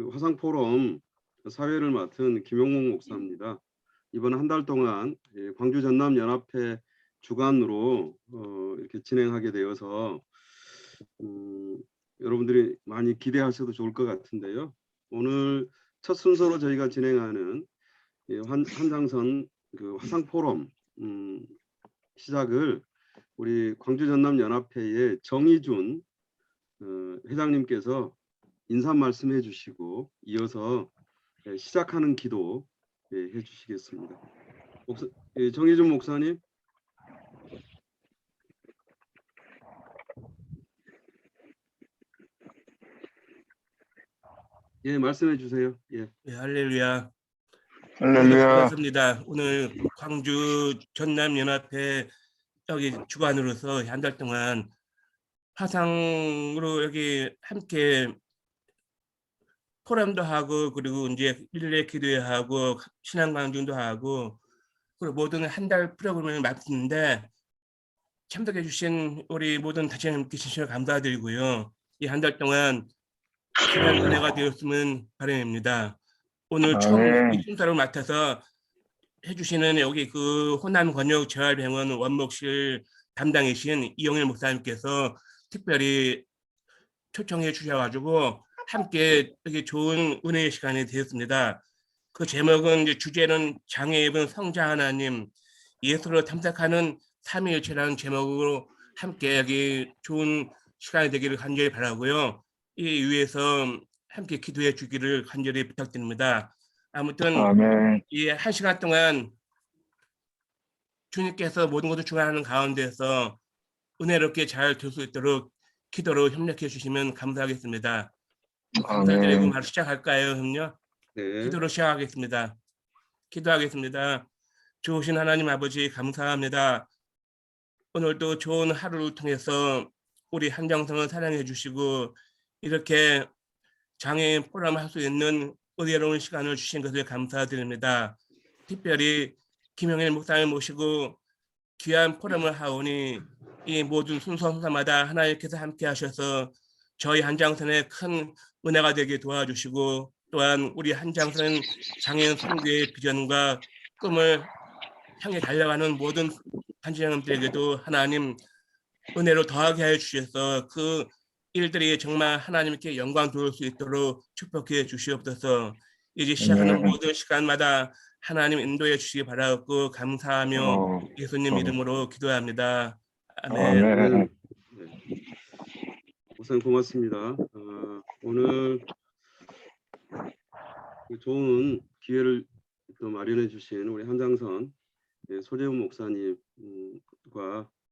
그 화상포럼 사회를 맡은 김용목 목사입니다. 이번 한 달 동안 광주 전남 연합회 주관으로 이렇게 진행하게 되어서 여러분들이 많이 기대하셔도 좋을 것 같은데요. 오늘 첫 순서로 저희가 진행하는 한장선 그 화상포럼 시작을 우리 광주 전남 연합회의 정의준 회장님께서 인사 말씀해 주시고 이어서 시작하는 기도 해 주시겠습니다. 정의준 목사님. 예, 말씀해 주세요. 예. 네, 할렐루야. 할렐루야. 반갑습니다. 오늘 광주 전남연합회 여기 주관으로서 한 달 동안 화상으로 여기 함께 포럼도 하고 그리고 이제 릴레이 기도하고 신앙 강증도 하고 그리고 모든 한 달 프로그램을 맡는데 참석해 주신 우리 모든 다치님께 진심으로 감사드리고요. 이 한 달 동안 귀한 은혜가 되었으면 바람입니다. 오늘 처음 이 순서를 맡아서 해주시는 여기 그 호남 권역 재활병원 원목실 담당이신 이영일 목사님께서 특별히 초청해 주셔가지고 함께 여기 좋은 은혜의 시간이 되었습니다. 그 제목은 이제 주제는 장애 입은 성자 하나님 예수로 탐색하는 삼위일체라는 제목으로 함께 여기 좋은 시간이 되기를 간절히 바라고요. 이 위해서 함께 기도해 주기를 간절히 부탁드립니다. 아무튼 이 한 시간 동안 주님께서 모든 것을 주관하는 가운데서 은혜롭게 잘 될 수 있도록 기도로 협력해 주시면 감사하겠습니다. 감사드리고 바로 시작할까요, 형요? 네. 기도로 시작하겠습니다. 기도하겠습니다. 좋으신 하나님 아버지 감사합니다. 오늘도 좋은 하루를 통해서 우리 한정성을 사랑해 주시고 이렇게 장애인 포럼을 할 수 있는 은혜로운 시간을 주신 것을 감사드립니다. 특별히 김영일 목사님을 모시고 귀한 포럼을 하오니 이 모든 순서마다 하나님께서 함께 하셔서 저희 한장선에 큰 은혜가 되게 도와주시고 또한 우리 한장선 장애인 선교의 비전과 꿈을 향해 달려가는 모든 한장님들에게도 하나님 은혜로 더하게 하여 주셔서 그 일들이 정말 하나님께 영광 돌릴 수 있도록 축복해 주시옵소서. 이제 시작하는 모든 시간마다 하나님 인도해 주시기 바라고 감사하며 예수님 이름으로 기도합니다. 아멘. 우선 고맙습니다. 오늘 좋은 기회를 또 마련해 주신 우리 한장선 소재훈 목사님과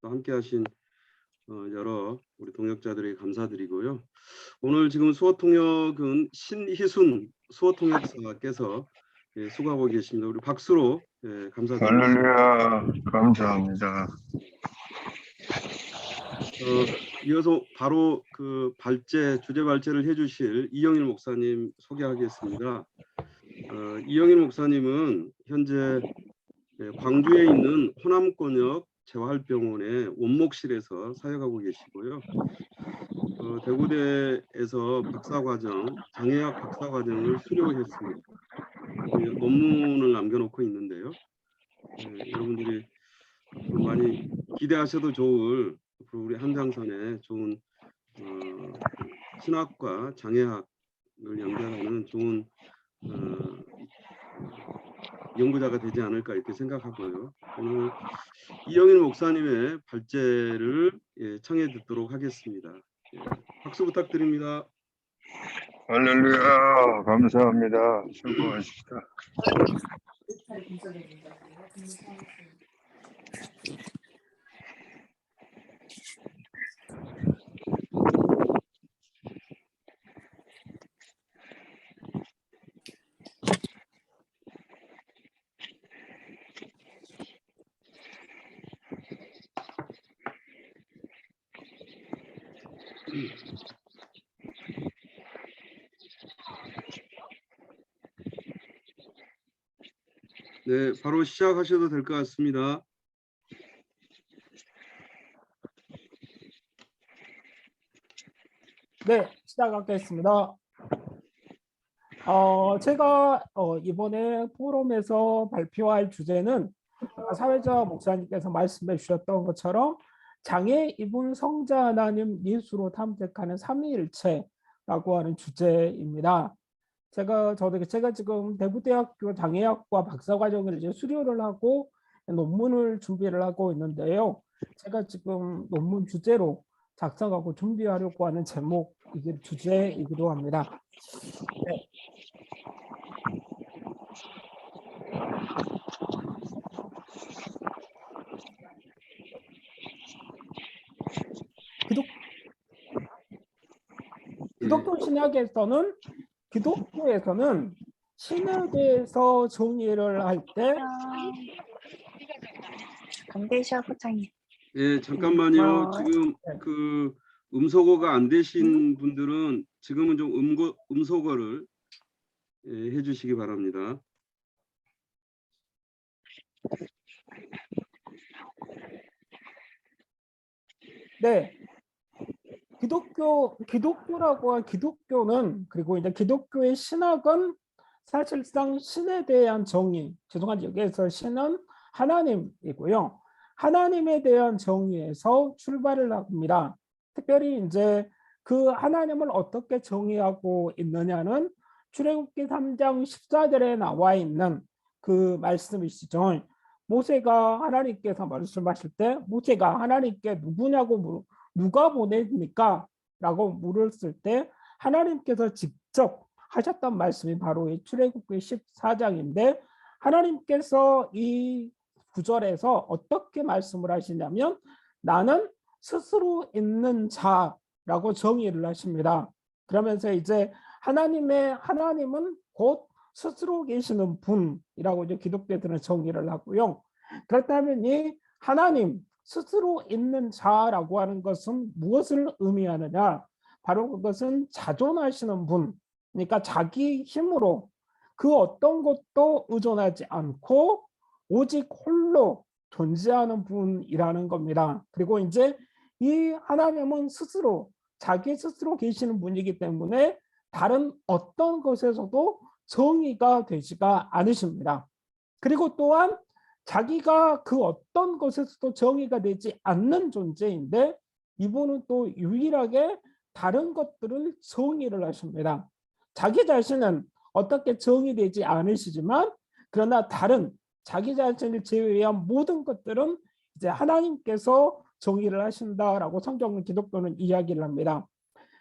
또 함께하신 여러 우리 동역자들에게 감사드리고요. 오늘 지금 수어통역은 신희순 수어통역사께서 수고하고 계십니다. 우리 박수로 감사드립니다. 할렐루야. 감사합니다. 이어서 바로 그 주제 발제를 해주실 이영일 목사님 소개하겠습니다. 이영일 목사님은 현재 광주에 있는 호남권역 재활병원의 원목실에서 사역하고 계시고요. 대구대에서 장애학 박사과정을 수료했습니다. 논문을 남겨놓고 있는데요. 여러분들이 많이 기대하셔도 좋을 우리 한장선의 좋은 신학과 장애학을 연결하는 좋은 연구자가 되지 않을까 이렇게 생각하고요. 오늘 이영일 목사님의 발제를 청해 듣도록 하겠습니다. 박수 부탁드립니다. 할렐루야. 감사합니다. 수고하십시다. 네, 바로 시작하셔도 될 것 같습니다. 네, 시작하겠습니다. 제가 이번에 포럼에서 발표할 주제는 아까 사회자 목사님께서 말씀해 주셨던 것처럼 장애 입은 성자 하나님 예수로 탐색하는 삼위일체라고 하는 주제입니다. 제가 지금 대구대학교 장애학과 박사과정을 이제 수료를 하고 논문을 준비를 하고 있는데요. 제가 지금 논문 주제로 작성하고 준비하려고 하는 제목 이게 주제이기도 합니다. 네. 기독교에서는 신에 대해서 정의를 할 때 강대시아 부장님. 예, 잠깐만요. 지금 네. 그 음소거가 안 되신 분들은 지금은 좀 음소거를 해주시기 바랍니다. 네. 기독교라고 한 기독교는 그리고 이제 기독교의 신학은 사실상 신에 대한 정의, 죄송한데 여기에서 신은 하나님이고요. 하나님에 대한 정의에서 출발을 합니다. 특별히 이제 그 하나님을 어떻게 정의하고 있느냐는 출애굽기 3장 14절에 나와 있는 그 말씀이시죠. 모세가 하나님께서 말씀하실 때 모세가 하나님께 누구냐고 누가 보냅니까? 라고 물었을 때 하나님께서 직접 하셨던 말씀이 바로 이 출애굽기 14장인데 하나님께서 이 구절에서 어떻게 말씀을 하시냐면 나는 스스로 있는 자라고 정의를 하십니다. 그러면서 이제 하나님은 곧 스스로 계시는 분이라고 이제 기독교들은 정의를 하고요. 그렇다면 이 하나님 스스로 있는 자라고 하는 것은 무엇을 의미하느냐? 바로 그것은 자존하시는 분, 그러니까 자기 힘으로 그 어떤 것도 의존하지 않고 오직 홀로 존재하는 분이라는 겁니다. 그리고 이제 이 하나님은 자기 스스로 계시는 분이기 때문에 다른 어떤 것에서도 정의가 되지가 않으십니다. 그리고 또한 자기가 그 어떤 것에서도 정의가 되지 않는 존재인데 이분은 또 유일하게 다른 것들을 정의를 하십니다. 자기 자신은 어떻게 정의되지 않으시지만 그러나 다른 자기 자신을 제외한 모든 것들은 이제 하나님께서 정의를 하신다라고 성경은 기독교는 이야기를 합니다.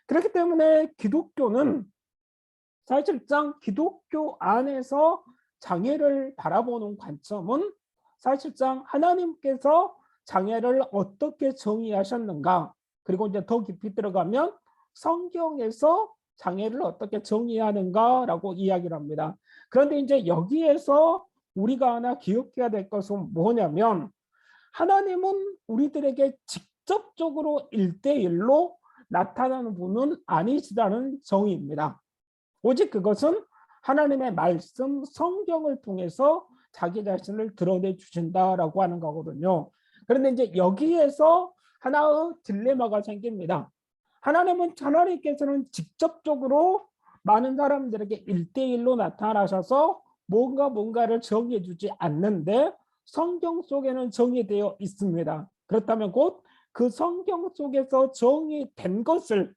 그렇기 때문에 기독교는 사실상 기독교 안에서 장애를 바라보는 관점은 사실상 하나님께서 장애를 어떻게 정의하셨는가, 그리고 이제 더 깊이 들어가면 성경에서 장애를 어떻게 정의하는가라고 이야기를 합니다. 그런데 이제 여기에서 우리가 하나 기억해야 될 것은 뭐냐면 하나님은 우리들에게 직접적으로 1대1로 나타나는 분은 아니시다는 정의입니다. 오직 그것은 하나님의 말씀 성경을 통해서 자기 자신을 드러내 주신다라고 하는 거거든요. 그런데 이제 여기에서 하나의 딜레마가 생깁니다. 하나님께서는 직접적으로 많은 사람들에게 1대1로 나타나셔서 뭔가를 정해 주지 않는데 성경 속에는 정의되어 있습니다. 그렇다면 곧 그 성경 속에서 정의된 것을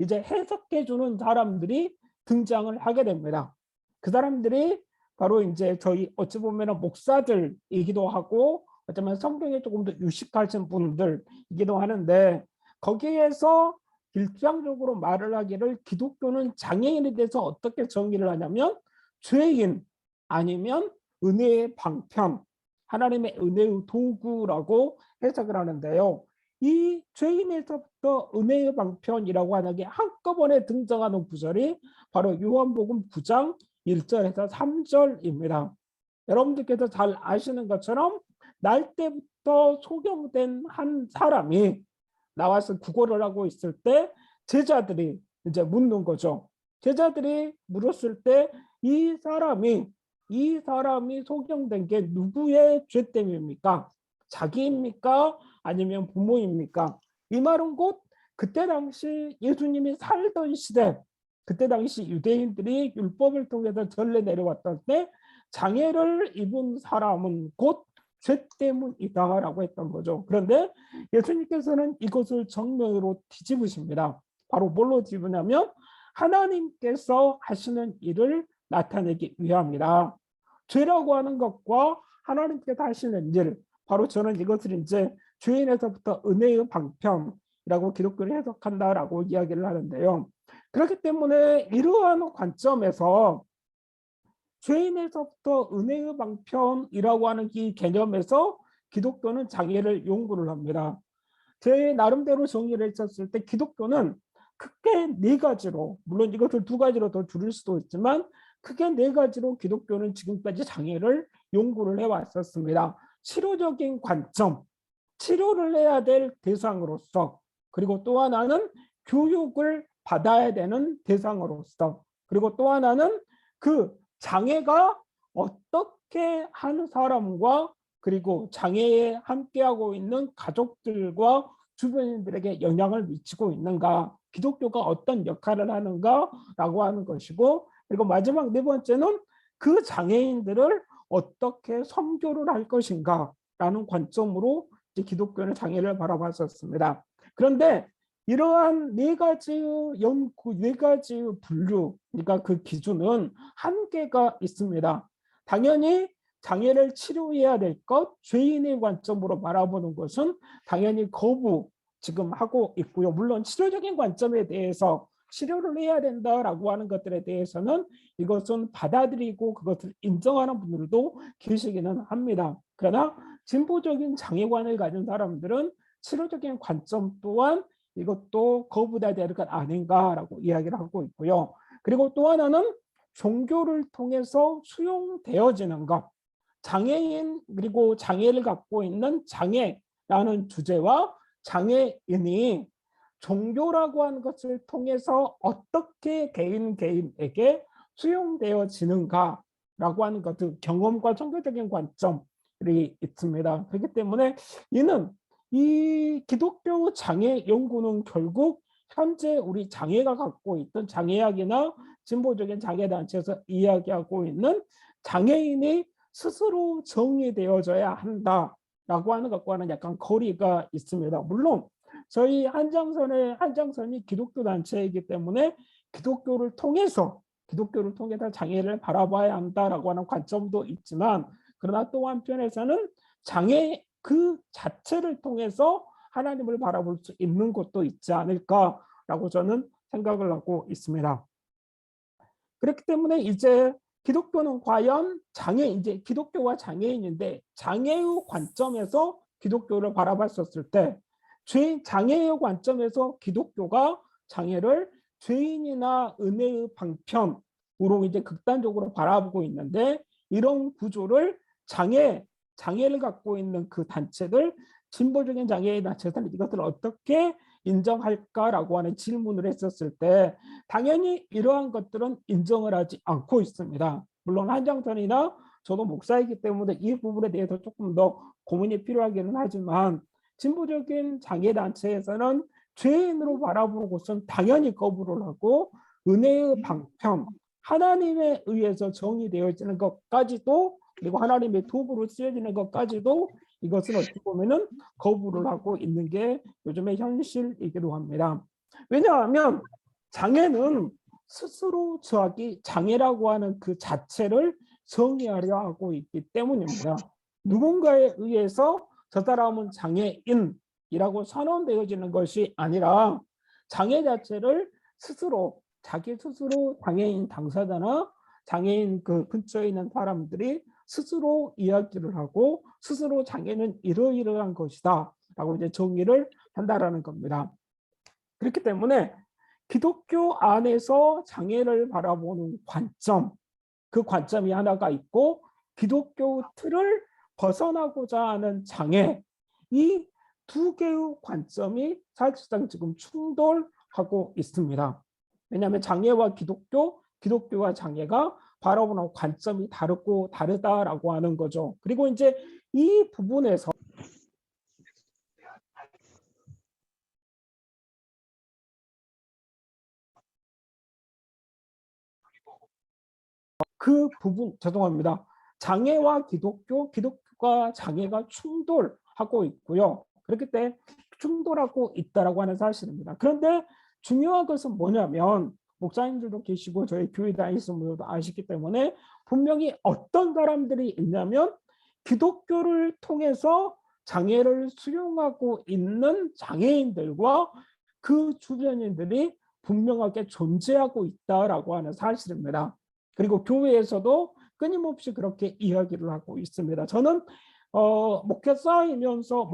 이제 해석해 주는 사람들이 등장을 하게 됩니다. 그 사람들이 바로 이제 저희 어찌 보면 목사들이기도 하고 어쩌면 성경에 조금 더 유식하신 분들이기도 하는데 거기에서 일상적으로 말을 하기를 기독교는 장애인에 대해서 어떻게 정의를 하냐면 죄인 아니면 은혜의 방편, 하나님의 은혜의 도구라고 해석을 하는데요. 이 죄인에서부터 은혜의 방편이라고 하는 게 한꺼번에 등장하는 구절이 바로 요한복음 9장 1절에서 3절입니다. 여러분들께서 잘 아시는 것처럼 날 때부터 소경된 한 사람이 나와서 구걸을 하고 있을 때 제자들이 이제 묻는 거죠. 제자들이 물었을 때 이 사람이 소경된 게 누구의 죄 때문입니까? 자기입니까? 아니면 부모입니까? 이 말은 곧 그때 당시 예수님이 살던 시대 그때 당시 유대인들이 율법을 통해서 전례 내려왔던 때 장애를 입은 사람은 곧 죄 때문이다라고 했던 거죠. 그런데 예수님께서는 이것을 정면으로 뒤집으십니다. 바로 뭘로 뒤집으냐면 하나님께서 하시는 일을 나타내기 위함이다. 죄라고 하는 것과 하나님께서 하시는 일, 바로 저는 이것을 이제 죄인에서부터 은혜의 방편이라고 기독교를 해석한다라고 이야기를 하는데요. 그렇기 때문에 이러한 관점에서 죄인에서부터 은혜의 방편이라고 하는 이 개념에서 기독교는 장애를 연구를 합니다. 제 나름대로 정리를 했었을 때 기독교는 크게 네 가지로, 물론 이것을 두 가지로 더 줄일 수도 있지만 크게 네 가지로 기독교는 지금까지 장애를 연구를 해왔었습니다. 치료적인 관점, 치료를 해야 될 대상으로서, 그리고 또 하나는 교육을 받아야 되는 대상으로서, 그리고 또 하나는 그 장애가 어떻게 한 사람과 그리고 장애에 함께하고 있는 가족들과 주변인들에게 영향을 미치고 있는가, 기독교가 어떤 역할을 하는가라고 하는 것이고, 그리고 마지막 네 번째는 그 장애인들을 어떻게 선교를 할 것인가라는 관점으로 이제 기독교는 장애를 바라봤었습니다. 그런데 이러한 네 가지의 연구, 네 가지의 분류, 그러니까 그 기준은 한계가 있습니다. 당연히 장애를 치료해야 될 것, 죄인의 관점으로 바라보는 것은 당연히 거부 지금 하고 있고요. 물론 치료적인 관점에 대해서 치료를 해야 된다라고 하는 것들에 대해서는 이것은 받아들이고 그것을 인정하는 분들도 계시기는 합니다. 그러나 진보적인 장애관을 가진 사람들은 치료적인 관점 또한 이것도 거부해야 될 것 아닌가라고 이야기를 하고 있고요. 그리고 또 하나는 종교를 통해서 수용되어지는 것, 장애인 그리고 장애를 갖고 있는 장애라는 주제와 장애인이 종교라고 하는 것을 통해서 어떻게 개인에게 수용되어지는가라고 하는 것들, 경험과 종교적인 관점이 있습니다. 그렇기 때문에 이는 이 기독교 장애 연구는 결국 현재 우리 장애가 갖고 있던 장애학이나 진보적인 장애단체에서 이야기하고 있는 장애인이 스스로 정의되어져야 한다라고 하는 것과는 약간 거리가 있습니다. 물론 저희 한장선이 기독교 단체이기 때문에 기독교를 통해서 장애를 바라봐야 한다라고 하는 관점도 있지만, 그러나 또 한편에서는 장애 그 자체를 통해서 하나님을 바라볼 수 있는 것도 있지 않을까라고 저는 생각을 하고 있습니다. 그렇기 때문에 이제 기독교는 과연 이제 기독교와 장애인인데, 장애의 관점에서 기독교를 바라봤었을 때, 장애의 관점에서 기독교가 장애를 죄인이나 은혜의 방편으로 이제 극단적으로 바라보고 있는데, 이런 구조를 장애를 갖고 있는 그 단체들, 진보적인 장애인 단체들은 이것을 어떻게 인정할까라고 하는 질문을 했었을 때 당연히 이러한 것들은 인정을 하지 않고 있습니다. 물론 한정선이나 저도 목사이기 때문에 이 부분에 대해서 조금 더 고민이 필요하기는 하지만, 진보적인 장애단체에서는 죄인으로 바라보는 것은 당연히 거부를 하고, 은혜의 방편, 하나님에 의해서 정의되어지는 것까지도, 그리고 하나님의 도구로 쓰여지는 것까지도 이것은 어떻게 보면은 거부를 하고 있는 게 요즘의 현실이기도 합니다. 왜냐하면 장애는 스스로 저하기, 장애라고 하는 그 자체를 정의하려 하고 있기 때문입니다. 누군가에 의해서 저 사람은 장애인이라고 선언되어지는 것이 아니라, 장애 자체를 자기 스스로 장애인 당사자나 장애인 그 근처에 있는 사람들이 스스로 이야기를 하고 스스로 장애는 이러이러한 것이다 라고 이제 정의를 한다라는 겁니다. 그렇기 때문에 기독교 안에서 장애를 바라보는 관점, 그 관점이 하나가 있고, 기독교 틀을 벗어나고자 하는 장애, 이 두 개의 관점이 사실상 지금 충돌하고 있습니다. 왜냐하면 장애와 기독교와 장애가 바라보는 관점이 다르다라고 하는 거죠. 그리고 이제 이 부분에서 그 부분 죄송합니다. 장애와 기독교가 장애가 충돌하고 있고요. 그렇기 때문에 충돌하고 있다라고 하는 사실입니다. 그런데 중요한 것은 뭐냐면 목사님들도 계시고 저희 교회 다니시는 분들도 아시기 때문에 분명히 어떤 사람들이 있냐면 기독교를 통해서 장애를 수용하고 있는 장애인들과 그 주변인들이 분명하게 존재하고 있다라고 하는 사실입니다. 그리고 교회에서도 끊임없이 그렇게 이야기를 하고 있습니다. 저는 목사이면서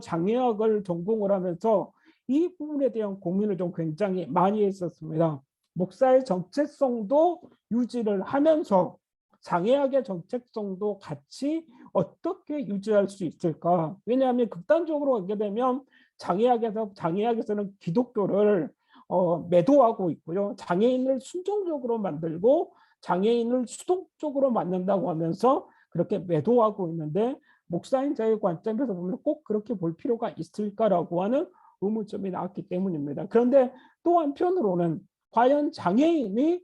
장애학을 전공을 하면서 이 부분에 대한 고민을 좀 굉장히 많이 했었습니다. 목사의 정체성도 유지를 하면서 장애학의 정체성도 같이 어떻게 유지할 수 있을까? 왜냐하면 극단적으로 가게 되면 장애학에서는 기독교를 매도하고 있고요. 장애인을 순종적으로 만들고 장애인을 수동적으로 만든다고 하면서 그렇게 매도하고 있는데 목사인 저의 관점에서 보면 꼭 그렇게 볼 필요가 있을까라고 하는 의문점이 나왔기 때문입니다. 그런데 또 한편으로는 과연 장애인이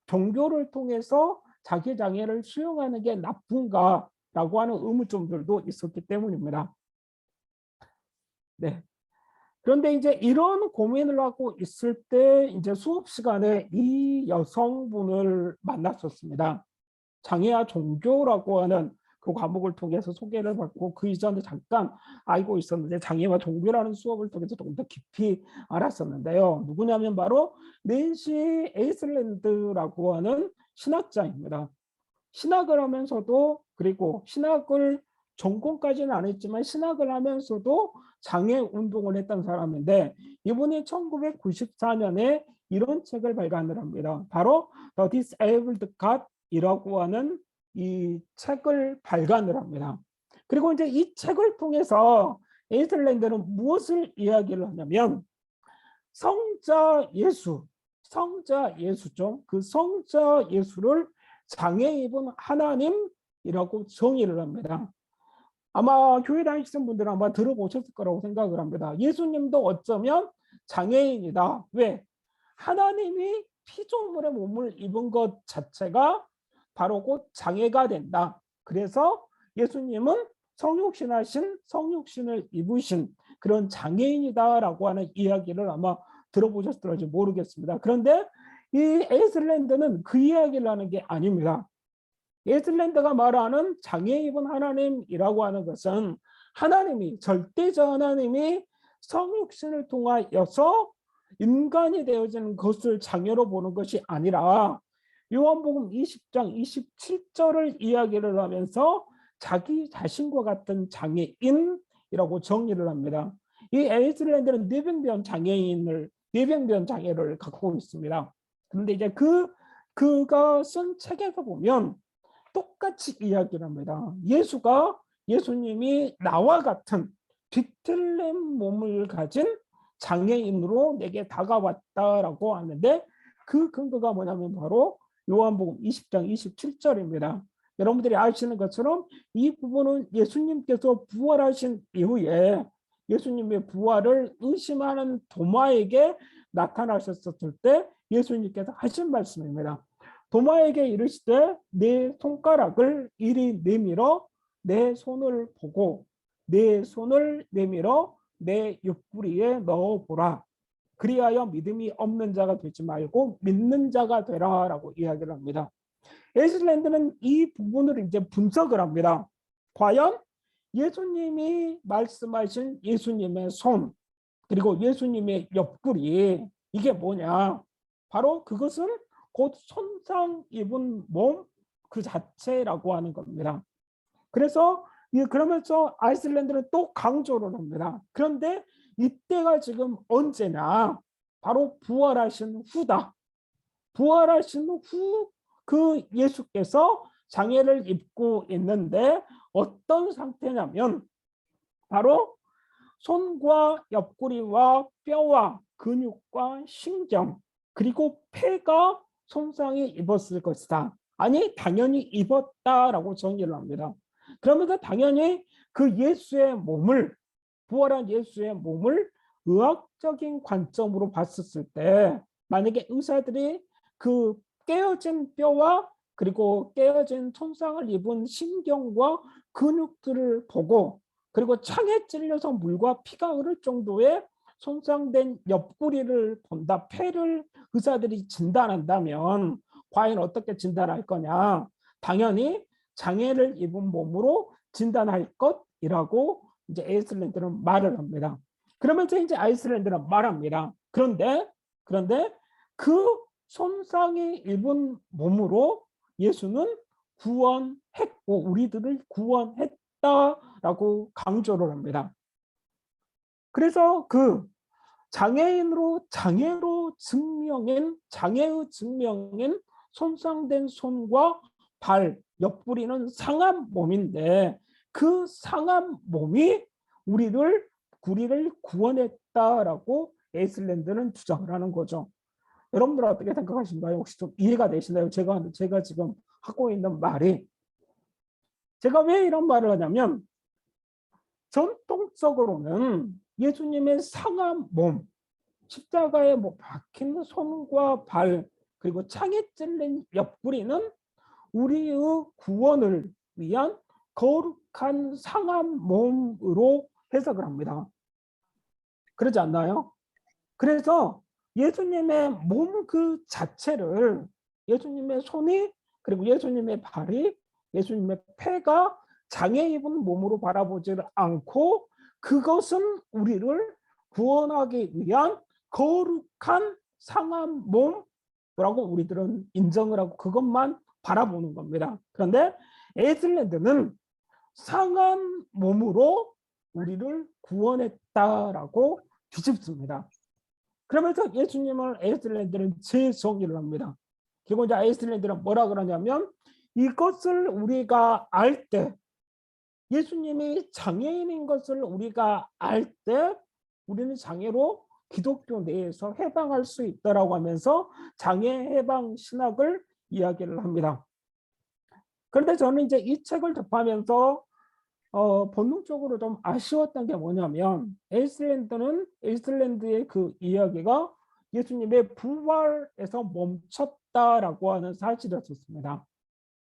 종교를 통해서 자기 장애를 수용하는 게 나쁜가라고 하는 의문점들도 있었기 때문입니다. 네. 그런데 이제 이런 고민을 하고 있을 때 이제 수업 시간에 이 여성분을 만났었습니다. 장애와 종교라고 하는 그 과목을 통해서 소개를 받고 그 이전에 잠깐 알고 있었는데 장애와 종교라는 수업을 통해서 조금 더 깊이 알았었는데요. 누구냐면 바로 낸시 에이슬랜드라고 하는 신학자입니다. 신학을 하면서도 그리고 신학을 전공까지는 안 했지만 신학을 하면서도 장애 운동을 했던 사람인데 이분이 1994년에 이런 책을 발간을 합니다. 바로 The Disabled God이라고 하는 이 책을 발간을 합니다. 그리고 이제 이 책을 통해서 에이슬랜드는 무엇을 이야기를 하냐면 성자 예수죠. 그 성자 예수를 장애 입은 하나님이라고 정의를 합니다. 아마 교회 다니시는 분들은 아마 들어보셨을 거라고 생각을 합니다. 예수님도 어쩌면 장애인이다. 왜? 하나님이 피조물의 몸을 입은 것 자체가 바로 곧 장애가 된다. 그래서 예수님은 성육신을 입으신 그런 장애인이다라고 하는 이야기를 아마 들어보셨을지 모르겠습니다. 그런데 이 에이슬랜드는 그 이야기를 하는 게 아닙니다. 에이슬랜드가 말하는 장애 입은 하나님이라고 하는 것은 하나님이 절대적 하나님이 성육신을 통하여서 인간이 되어지는 것을 장애로 보는 것이 아니라 요한복음 20장 27절을 이야기를 하면서 자기 자신과 같은 장애인이라고 정의를 합니다. 이 에이슬랜드는 뇌병변 장애를 갖고 있습니다. 그런데 이제 그가 쓴 책에서 보면 똑같이 이야기를 합니다. 예수님이 나와 같은 뒤틀린 몸을 가진 장애인으로 내게 다가왔다라고 하는데 그 근거가 뭐냐면 바로 요한복음 20장 27절입니다. 여러분들이 아시는 것처럼 이 부분은 예수님께서 부활하신 이후에 예수님의 부활을 의심하는 도마에게 나타나셨을 때 예수님께서 하신 말씀입니다. 도마에게 이르시되 내 손가락을 이리 내밀어 내 손을 보고 내 손을 내밀어 내 옆구리에 넣어보라. 그리하여 믿음이 없는 자가 되지 말고 믿는 자가 되라라고 이야기를 합니다. 에이슬랜드는 이 부분을 이제 분석을 합니다. 과연 예수님이 말씀하신 예수님의 손 그리고 예수님의 옆구리 이게 뭐냐? 바로 그것은 곧 손상 입은 몸 그 자체라고 하는 겁니다. 그러면서 아이슬란드는 또 강조를 합니다. 그런데 이때가 지금 언제냐? 바로 부활하신 후다. 부활하신 후 그 예수께서 장애를 입고 있는데 어떤 상태냐면 바로 손과 옆구리와 뼈와 근육과 신경 그리고 폐가 손상이 입었을 것이다. 아니 당연히 입었다라고 정의를 합니다. 그러면서 당연히 그 부활한 예수의 몸을 의학적인 관점으로 봤었을 때 만약에 의사들이 그 깨어진 뼈와 그리고 깨어진 손상을 입은 신경과 근육들을 보고 그리고 창에 찔려서 물과 피가 흐를 정도의 손상된 옆구리를 본다. 폐를 의사들이 진단한다면 과연 어떻게 진단할 거냐? 당연히 장애를 입은 몸으로 진단할 것이라고 이제 아이슬란드는 말을 합니다. 그러면서 이제 아이슬란드는 말합니다. 그런데 그 손상이 입은 몸으로 예수는 구원했고 우리들을 구원했다라고 강조를 합니다. 그래서 그 장애의 증명인 손상된 손과 발, 옆구리는 상한 몸인데 그 상한 몸이 우리를 구원했다라고 아이슬란드는 주장을 하는 거죠. 여러분들 어떻게 생각하신가요? 혹시 좀 이해가 되시나요? 제가 지금 하고 있는 말이. 제가 왜 이런 말을 하냐면 전통적으로는 예수님의 상한 몸, 십자가에 박힌 손과 발, 그리고 창에 찔린 옆구리는 우리의 구원을 위한 거룩한 상한 몸으로 해석을 합니다. 그러지 않나요? 그래서 예수님의 몸 그 자체를 예수님의 손이 그리고 예수님의 발이 예수님의 폐가 장애 입은 몸으로 바라보지를 않고 그것은 우리를 구원하기 위한 거룩한 상한 몸이라고 우리들은 인정을 하고 그것만 바라보는 겁니다. 그런데 아이슬란드는 상한 몸으로 우리를 구원했다라고 뒤집습니다. 그러면서 예수님을 아이슬란드는 재정의를 합니다. 그리고 이제 아이슬란드는 뭐라 그러냐면 이것을 우리가 알 때 예수님이 장애인인 것을 우리가 알 때 우리는 장애로 기독교 내에서 해방할 수 있다라고 하면서 장애 해방 신학을 이야기를 합니다. 그런데 저는 이제 이 책을 접하면서 본능적으로 좀 아쉬웠던 게 뭐냐면 아이슬란드의 그 이야기가 예수님의 부활에서 멈췄다라고 하는 사실이었습니다.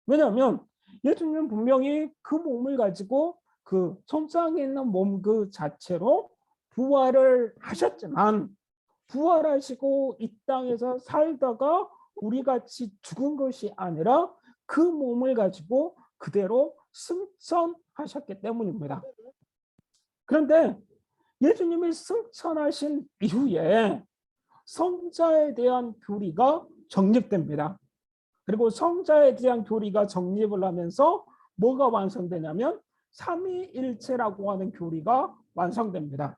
왜냐하면 예수님은 분명히 그 몸을 가지고 그 손상에 있는 몸 그 자체로 부활을 하셨지만 부활하시고 이 땅에서 살다가 우리 같이 죽은 것이 아니라 그 몸을 가지고 그대로 승천하셨기 때문입니다. 그런데 예수님이 승천하신 이후에 성자에 대한 교리가 정립됩니다. 그리고 성자에 대한 교리가 정립을 하면서 뭐가 완성되냐면 삼위일체라고 하는 교리가 완성됩니다.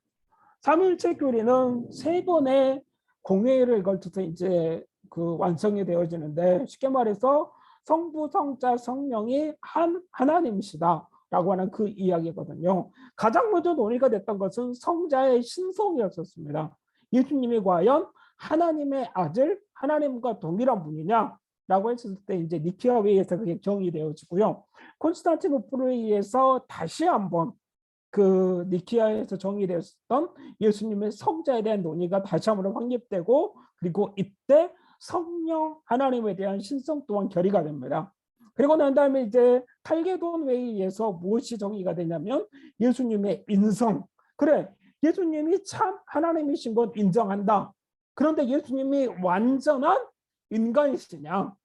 삼위일체 교리는 세 번의 공회를 걸쳐서 이제 그 완성이 되어지는데 쉽게 말해서 성부, 성자, 성령이 하나님이시다라고 하는 그 이야기거든요. 가장 먼저 논의가 됐던 것은 성자의 신성이었습니다. 예수님이 과연 하나님의 아들, 하나님과 동일한 분이냐라고 했을 때 이제 니케아 회의에서 그게 정의되어지고요. 콘스탄티노플에 의해서 다시 한번 그 니케아에서 정의되었던 예수님의 성자에 대한 논의가 다시 한번 확립되고 그리고 이때 성령 하나님에 대한 신성 또한 결의가 됩니다. 그리고 난 다음에 이제 칼게돈 회의에서 무엇이 정의가 되냐면 예수님의 인성. 그래, 예수님이 참 하나님이신 건 인정한다. 그런데 예수님이 완전한 인간이시냐?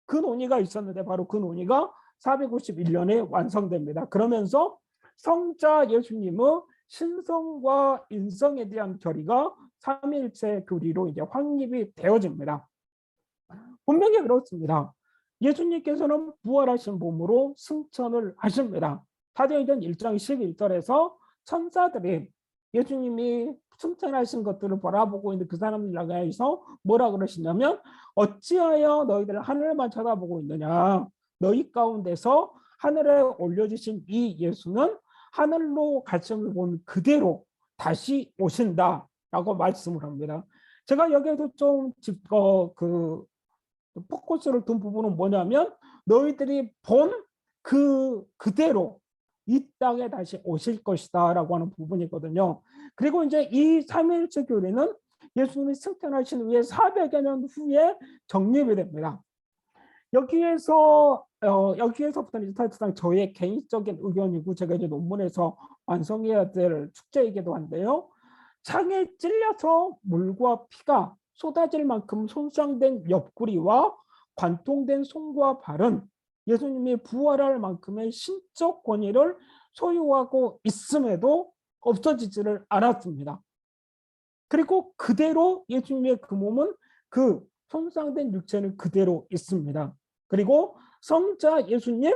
그 논의가 있었는데 바로 그 논의가 451년에 완성됩니다. 그러면서 성자 예수님의 신성과 인성에 대한 결의가 삼위일체 교리로 이제 확립이 되어집니다. 분명히 그렇습니다. 예수님께서는 부활하신 몸으로 승천을 하십니다. 사도행전 1장 11절에서 천사들이 예수님이 승천하신 것들을 바라보고 있는 그 사람들 향해서 뭐라 그러시냐면 어찌하여 너희들 하늘만 쳐다보고 있느냐. 너희 가운데서 하늘에 올려주신 이 예수는 하늘로 가심을 본 그대로 다시 오신다라고 말씀을 합니다. 제가 여기에서 좀 포커스를 둔 부분은 뭐냐면 너희들이 본 그대로 이 땅에 다시 오실 것이다라고 하는 부분이거든요. 그리고 이제 이 삼위일체 교리는 예수님이 승천하신 후에 400여 년 후에 정립이 됩니다. 여기에서부터는 사실상 저의 개인적인 의견이고 제가 이제 논문에서 완성해야 될 숙제이기도 한데요. 창에 찔려서 물과 피가 쏟아질 만큼 손상된 옆구리와 관통된 손과 발은 예수님이 부활할 만큼의 신적 권위를 소유하고 있음에도 없어지지를 않았습니다. 그리고 그대로 예수님의 그 몸은 그 손상된 육체는 그대로 있습니다. 그리고 성자 예수님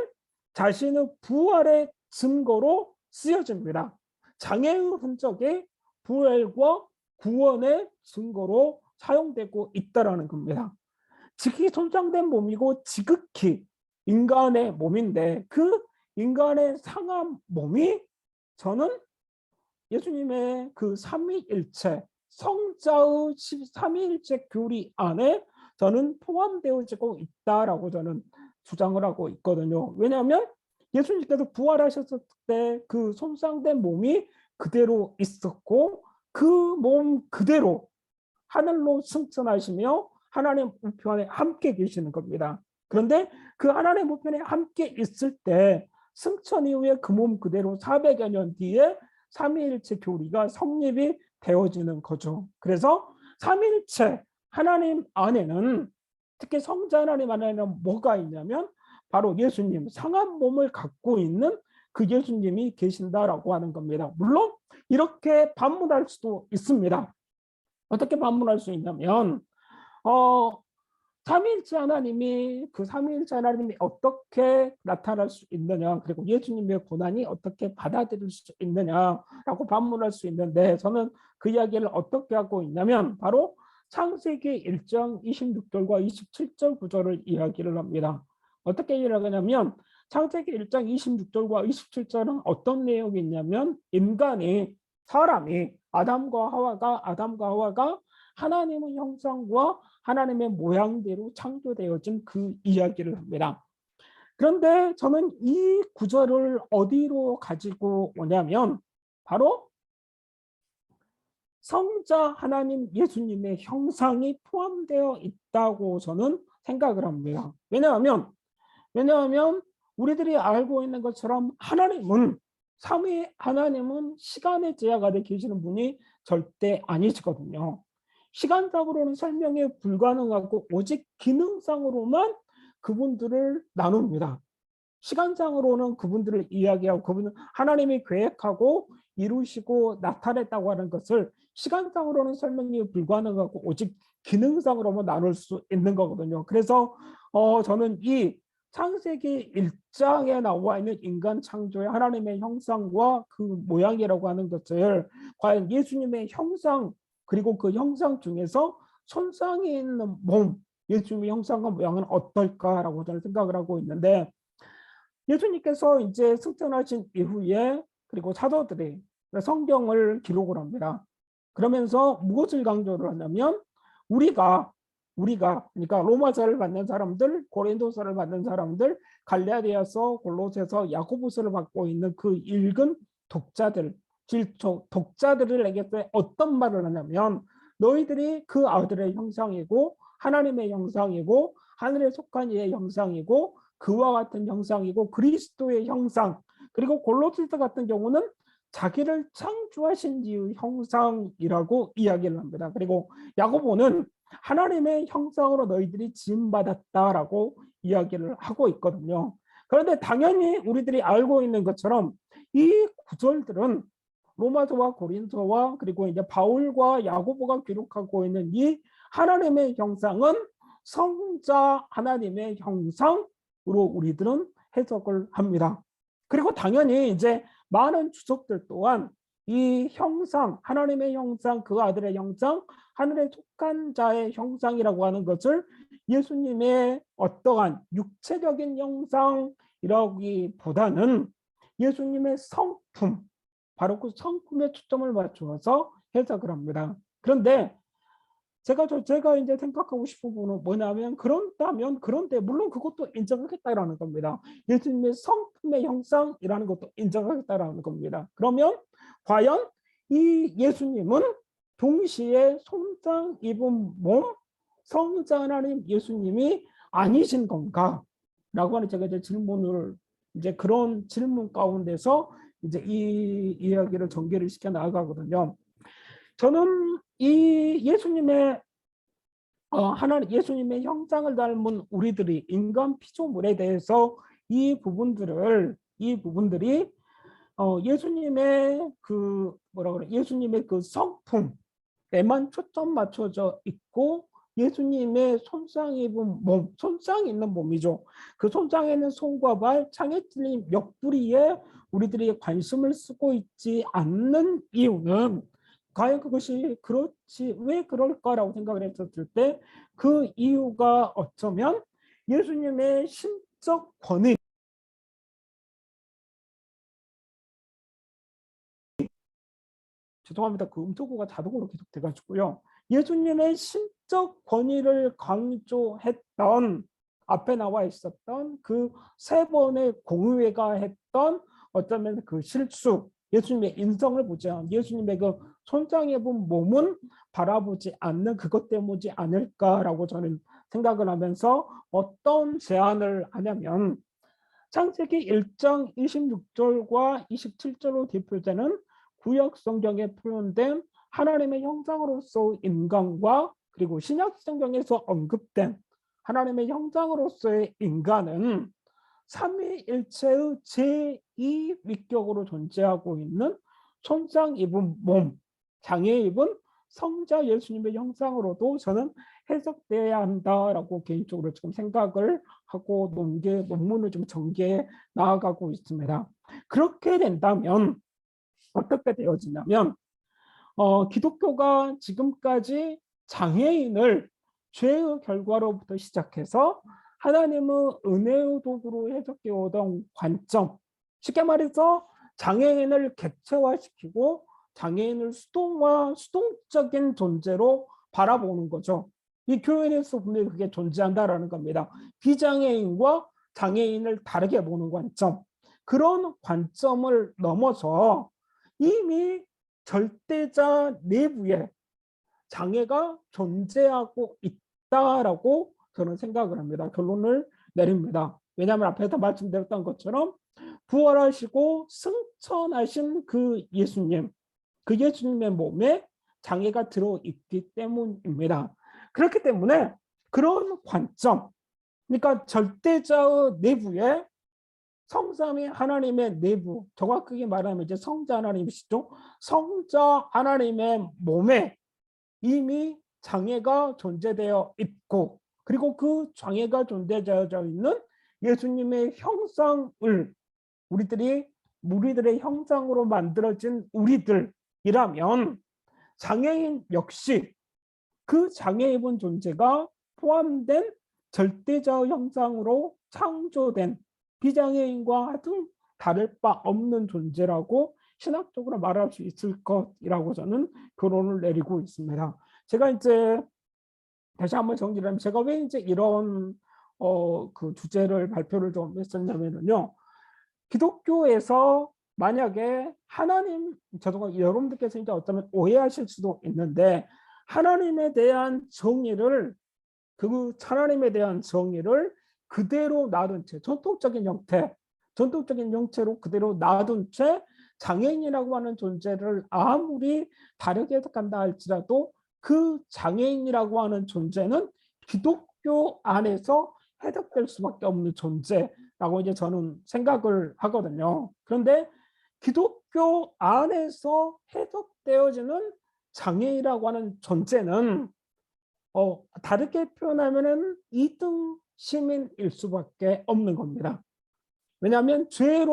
자신의 부활의 증거로 쓰여집니다. 장애의 흔적이 부활과 구원의 증거로 사용되고 있다라는 겁니다. 지극히 손상된 몸이고 지극히 인간의 몸인데 그 인간의 상한 몸이 저는 예수님의 그 삼위일체 성자의 삼위일체 교리 안에 저는 포함되어지고 있다라고 저는 주장을 하고 있거든요. 왜냐하면 예수님께서 부활하셨을 때 그 손상된 몸이 그대로 있었고 그 몸 그대로 하늘로 승천하시며 하나님 우편에 함께 계시는 겁니다. 그런데 그 하나님 우편에 함께 있을 때 승천 이후에 그 몸 그대로 400여 년 뒤에 삼위일체 교리가 성립이 되어지는 거죠. 그래서 삼위일체 하나님 안에는 특히 성자 하나님 안에는 뭐가 있냐면 바로 예수님 상한 몸을 갖고 있는 그 예수님이 계신다라고 하는 겁니다. 물론 이렇게 반문할 수도 있습니다. 어떻게 반문할 수 있냐면 삼위일체 하나님이 그 삼위일체 하나님이 어떻게 나타날 수 있느냐 그리고 예수님의 고난이 어떻게 받아들일 수 있느냐라고 반문할 수 있는데 저는 그 이야기를 어떻게 하고 있냐면 바로 창세기 1장 26절과 27절 구절을 이야기를 합니다. 어떻게 이야기하냐면 창세기 1장 26절과 27절은 어떤 내용이 있냐면 사람이 아담과 하와가 하나님의 형상과 하나님의 모양대로 창조되어진 그 이야기를 합니다. 그런데 저는 이 구절을 어디로 가지고 오냐면 바로 성자 하나님 예수님의 형상이 포함되어 있다고 저는 생각을 합니다. 왜냐하면 우리들이 알고 있는 것처럼 하나님은 삼위 하나님은 시간의 제약 아래 계시는 분이 절대 아니시거든요. 시간상으로는 설명이 불가능하고 오직 기능상으로만 그분들을 나눕니다. 시간상으로는 그분들을 이야기하고 그분은 하나님이 계획하고 이루시고 나타냈다고 하는 것을 시간상으로는 설명이 불가능하고 오직 기능상으로만 나눌 수 있는 거거든요. 그래서 저는 이 창세기 1장에 나와 있는 인간 창조의 하나님의 형상과 그 모양이라고 하는 것을 과연 예수님의 형상 그리고 그 형상 중에서 손상이 있는 몸, 예수님의 형상과 모양은 어떨까라고 저는 생각을 하고 있는데 예수님께서 이제 승천하신 이후에 그리고 사도들이 성경을 기록을 합니다. 그러면서 무엇을 강조를 하냐면 우리가 그러니까 로마서를 받는 사람들, 고린도서를 받는 사람들, 갈라디아서, 골로새서, 야고보서를 받고 있는 그 읽은 독자들에게 어떤 말을 하냐면 너희들이 그 아들의 형상이고 하나님의 형상이고 하늘에 속한 이의 형상이고 그와 같은 형상이고 그리스도의 형상 그리고 골로새서 같은 경우는 자기를 창조하신 이의 형상이라고 이야기를 합니다. 그리고 야고보는 하나님의 형상으로 너희들이 지음받았다라고 이야기를 하고 있거든요. 그런데 당연히 우리들이 알고 있는 것처럼 이 구절들은 로마서와 고린도서와 그리고 이제 바울과 야고보가 기록하고 있는 이 하나님의 형상은 성자 하나님의 형상으로 우리들은 해석을 합니다. 그리고 당연히 이제 많은 주석들 또한 이 형상, 하나님의 형상, 그 아들의 형상, 하늘에 속한 자의 형상이라고 하는 것을 예수님의 어떠한 육체적인 형상이라기보다는 예수님의 성품, 바로 그 성품에 초점을 맞추어서 해석을 합니다. 그런데 제가 이제 생각하고 싶은 부분은 뭐냐면 그런데 물론 그것도 인정하겠다라는 겁니다. 예수님의 성품의 형상이라는 것도 인정하겠다라는 겁니다. 그러면 과연 이 예수님은 동시에 손상 입은 몸, 성자 하나님 예수님이 아니신 건가? 라고 하는 제가 이제 질문을 이제 그런 질문 가운데서 이제 이 이야기를 전개를 시켜 나가거든요. 저는 이 예수님의 하나님 예수님의 형상을 닮은 우리들이 인간 피조물에 대해서 이 부분들이 예수님의 그 뭐라 그래 예수님의 그 성품에만 초점 맞춰져 있고 예수님의 손상 입은 몸, 손상 있는 몸이죠. 그 손상에 있는 손과 발, 창에 찔린 옆구리에 우리들이 관심을 쓰고 있지 않는 이유는 과연 그것이 그렇지 왜 그럴까라고 생각을 했었을 때 그 이유가 어쩌면 예수님의 신적 권위 죄송합니다. 그 음소거가 자동으로 계속 돼가지고요. 예수님의 신적 권위를 강조했던 앞에 나와 있었던 그 세 번의 공의회가 했던 어쩌면 그 실수 예수님의 인성을 보지 않은 예수님의 그 손상 입은 몸은 바라보지 않는 그것 때문이지 않을까라고 저는 생각을 하면서 어떤 제안을 하냐면 창세기 1장 26절과 27절로 대표되는 구약 성경에 표현된 하나님의 형상으로서 인간과 그리고 신약 성경에서 언급된 하나님의 형상으로서의 인간은 삼위일체의 제2 위격으로 존재하고 있는 손상 입은 몸, 장애 입은 성자 예수님의 형상으로도 저는 해석돼야 한다라고 개인적으로 지금 생각을 하고 논문을 좀 전개해 나아가고 있습니다. 그렇게 된다면 어떻게 되어지냐면 기독교가 지금까지 장애인을 죄의 결과로부터 시작해서 하나님의 은혜의 도구로 해석해 오던 관점, 쉽게 말해서 장애인을 객체화시키고 장애인을 수동적인 존재로 바라보는 거죠. 이 교회에서 분명히 그게 존재한다라는 겁니다. 비장애인과 장애인을 다르게 보는 관점. 그런 관점을 넘어서 이미 절대자 내부에 장애가 존재하고 있다라고 저는 생각을 합니다. 결론을 내립니다. 왜냐하면 앞에서 말씀드렸던 것처럼 부활하시고 승천하신 그 예수님의 몸에 장애가 들어있기 때문입니다. 그렇기 때문에 그런 관점, 그러니까 절대자의 내부에 성삼위 하나님의 내부, 정확하게 말하면 이제 성자 하나님이시죠. 성자 하나님의 몸에 이미 장애가 존재되어 있고 그리고 그 장애가 존재되어 있는 예수님의 형상을 우리들의 형상으로 만들어진 우리들이라면 장애인 역시 그 장애 입은 존재가 포함된 절대자의 형상으로 창조된 비장애인과 아주 다를 바 없는 존재라고 신학적으로 말할 수 있을 것이라고 저는 결론을 내리고 있습니다. 제가 이제 다시 한번 정리를 하면 제가 왜 이제 이런 그 주제를 발표를 좀 했었냐면요. 기독교에서 만약에 하나님, 여러분들께서 이제 어쩌면 오해하실 수도 있는데 하나님에 대한 정의를 하나님에 대한 정의를 그대로 놔둔 채 전통적인 형태로 그대로 놔둔 채 장애인이라고 하는 존재를 아무리 다르게 해석한다 할지라도 그 장애인이라고 하는 존재는 기독교 안에서 해석될 수밖에 없는 존재라고 이제 저는 생각을 하거든요. 그런데 기독교 안에서 해석되어지는 장애인이라고 하는 존재는 다르게 표현하면은 2등 시민일 수밖에 없는 겁니다. 왜냐하면 죄의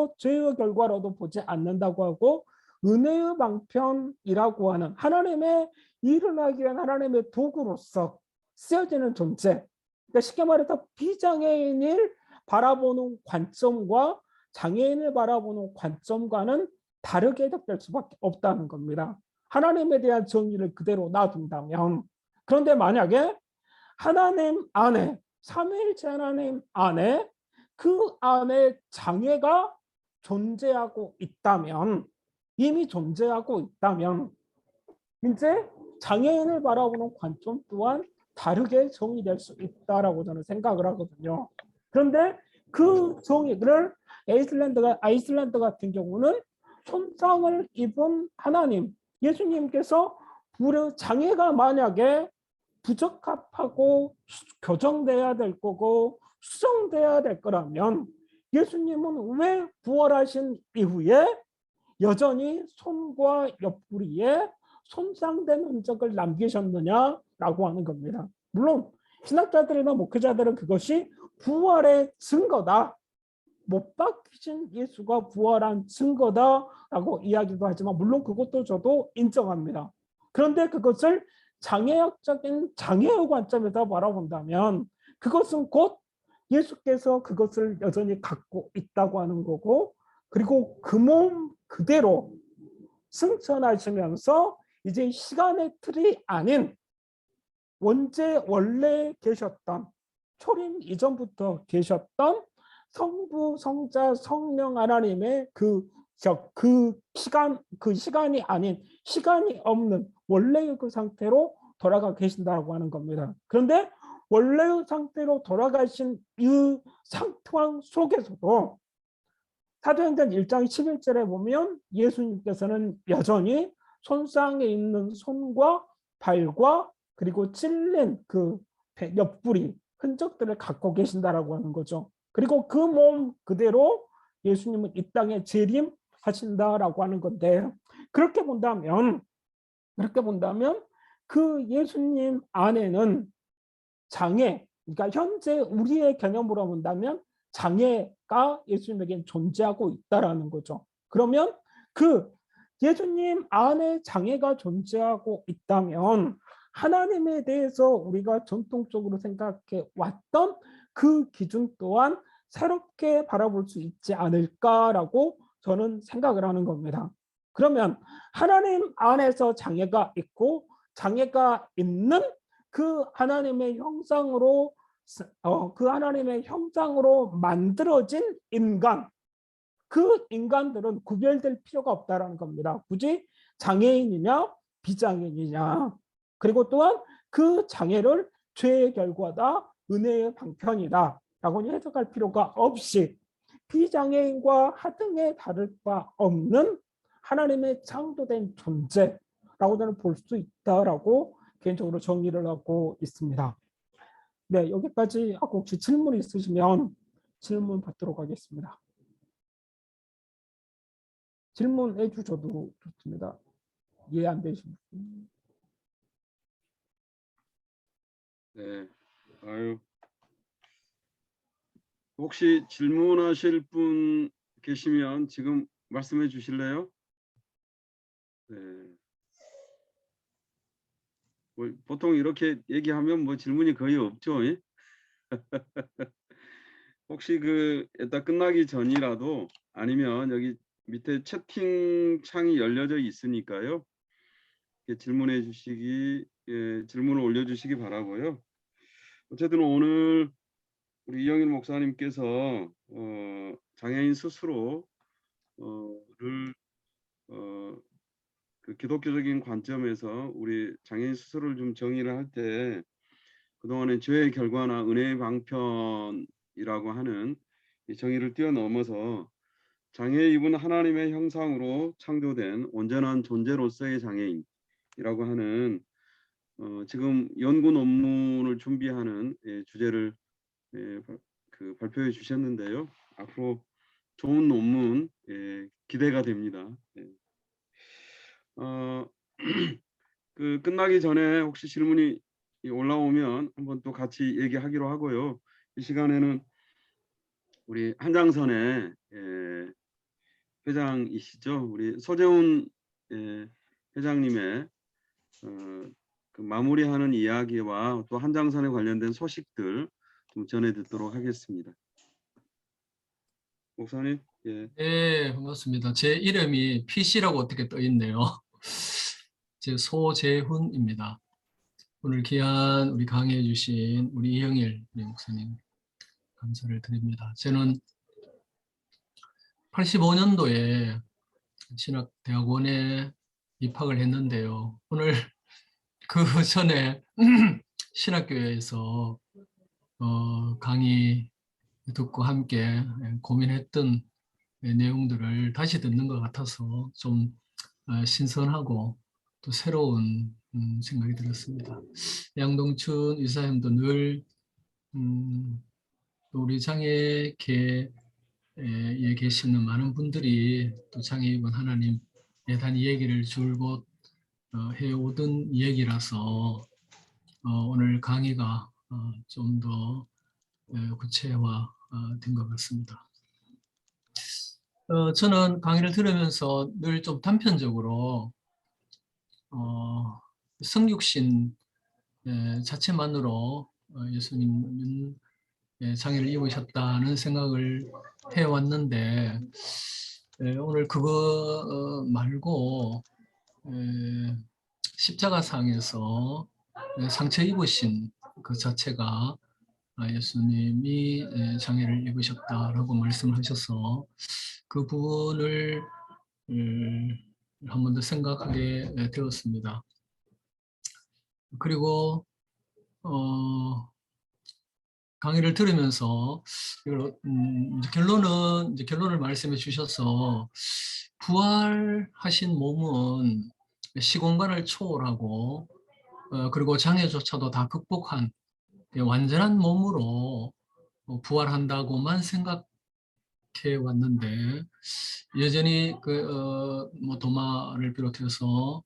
결과로도 보지 않는다고 하고 은혜의 방편이라고 하는 하나님의 일을 하기 위한 하나님의 도구로서 쓰여지는 존재. 그러니까 쉽게 말해서 비장애인을 바라보는 관점과 장애인을 바라보는 관점과는 다르게 해석될 수밖에 없다는 겁니다. 하나님에 대한 정의를 그대로 놔둔다면. 그런데 만약에 하나님 안에 삼위일체 하나님 안에 그 안에 장애가 존재하고 있다면 이미 존재하고 있다면 이제 장애인을 바라보는 관점 또한 다르게 정의될 수 있다라고 저는 생각을 하거든요. 그런데 그 정의를 아이슬란드 같은 경우는 손상을 입은 하나님, 예수님께서 우리 장애가 만약에 부적합하고 교정돼야 될 거고 수정돼야 될 거라면 예수님은 왜 부활하신 이후에 여전히 손과 옆구리에 손상된 흔적을 남기셨느냐라고 하는 겁니다. 물론 신학자들이나 목회자들은 그것이 부활의 증거다, 못 박히신 예수가 부활한 증거다라고 이야기도 하지만 물론 그것도 저도 인정합니다. 그런데 그것을 장애학적인 장애의 관점에서 바라본다면 그것은 곧 예수께서 그것을 여전히 갖고 있다고 하는 거고, 그리고 그 몸 그대로 승천하시면서 이제 시간의 틀이 아닌 원래 계셨던, 초림 이전부터 계셨던 성부, 성자, 성령 하나님의 그 시간이 아닌, 시간이 없는 원래의 그 상태로 돌아가 계신다고 하는 겁니다. 그런데 원래의 상태로 돌아가신 이 상황 속에서도 사도행전 1장 11절에 보면 예수님께서는 여전히 손상에 있는 손과 발과 그리고 찔린 그 옆구리 흔적들을 갖고 계신다라고 하는 거죠. 그리고 그 몸 그대로 예수님은 이 땅에 재림하신다라고 하는 건데, 그렇게 본다면 그 예수님 안에는 장애, 그러니까 현재 우리의 개념으로 본다면 장애가 예수님에겐 존재하고 있다라는 거죠. 그러면 그 예수님 안에 장애가 존재하고 있다면 하나님에 대해서 우리가 전통적으로 생각해 왔던 그 기준 또한 새롭게 바라볼 수 있지 않을까라고 저는 생각을 하는 겁니다. 그러면 하나님 안에서 장애가 있고 장애가 있는 그 하나님의 형상으로 만들어진 인간, 그 인간들은 구별될 필요가 없다라는 겁니다. 굳이 장애인이냐 비장애인이냐, 그리고 또한 그 장애를 죄의 결과다, 은혜의 방편이다 라고 해석할 필요가 없이 비장애인과 하등에 다를 바 없는 하나님의 창조된 존재라고 저는 볼 수 있다라고 개인적으로 정의를 하고 있습니다. 네, 여기까지 하고 혹시 질문 있으시면 질문 받도록 하겠습니다. 질문해 주셔도 좋습니다. 이해 안 되시면. 네. 혹시 질문하실 분 계시면 지금 말씀해 주실래요? 네. 뭐 보통 이렇게 얘기하면 뭐 질문이 거의 없죠. 혹시 그 일단 끝나기 전이라도 아니면 여기 밑에 채팅창이 열려져 있으니까요. 질문해 주시기, 질문을 올려주시기 바라고요. 어쨌든 오늘 우리 이영일 목사님께서 장애인 스스로를 그 기독교적인 관점에서 우리 장애인 스스로를 좀 정의를 할 때 그동안의 죄의 결과나 은혜의 방편이라고 하는 이 정의를 뛰어넘어서 장애에 입은 하나님의 형상으로 창조된 온전한 존재로서의 장애인이라고 하는 지금 연구 논문을 준비하는 주제를 발표해 주셨는데요. 앞으로 좋은 논문 기대가 됩니다. 그 끝나기 전에 혹시 질문이 올라오면 한번 또 같이 얘기하기로 하고요. 이 시간에는 우리 한장선의 회장이시죠. 우리 소재훈 회장님의 그 마무리하는 이야기와 또 한장선에 관련된 소식들 좀 전해 듣도록 하겠습니다. 목사님. 예. 네, 반갑습니다. 제 이름이 PC라고 어떻게 떠 있네요. 제 소재훈입니다. 오늘 귀한 우리 강의해 주신 우리 이영일 목사님 감사를 드립니다. 저는 85년도에 신학대학원에 입학을 했는데요. 오늘 그 전에 신학교에서 강의 듣고 함께 고민했던 내용들을 다시 듣는 것 같아서 좀 신선하고 또 새로운 생각이 들었습니다. 양동춘 이사님도 늘 또 우리 장애계에 계시는 많은 분들이 또 장애 입은 하나님에 대한 얘기를 줄곧 해오던 얘기라서 오늘 강의가 좀 더 구체화된 것 같습니다. 저는 강의를 들으면서 늘 좀 단편적으로 성육신 자체만으로 예수님은 장애를 입으셨다는 생각을 해왔는데 오늘 그거 말고 십자가상에서 상처 입으신 그 자체가 예수님이 장애를 입으셨다라고 말씀하셔서 그 부분을 한 번 더 생각하게 되었습니다. 그리고 강의를 들으면서 결론을 말씀해 주셔서 부활하신 몸은 시공간을 초월하고 그리고 장애조차도 다 극복한 완전한 몸으로 부활한다고만 생각해 왔는데 여전히 뭐 도마를 비롯해서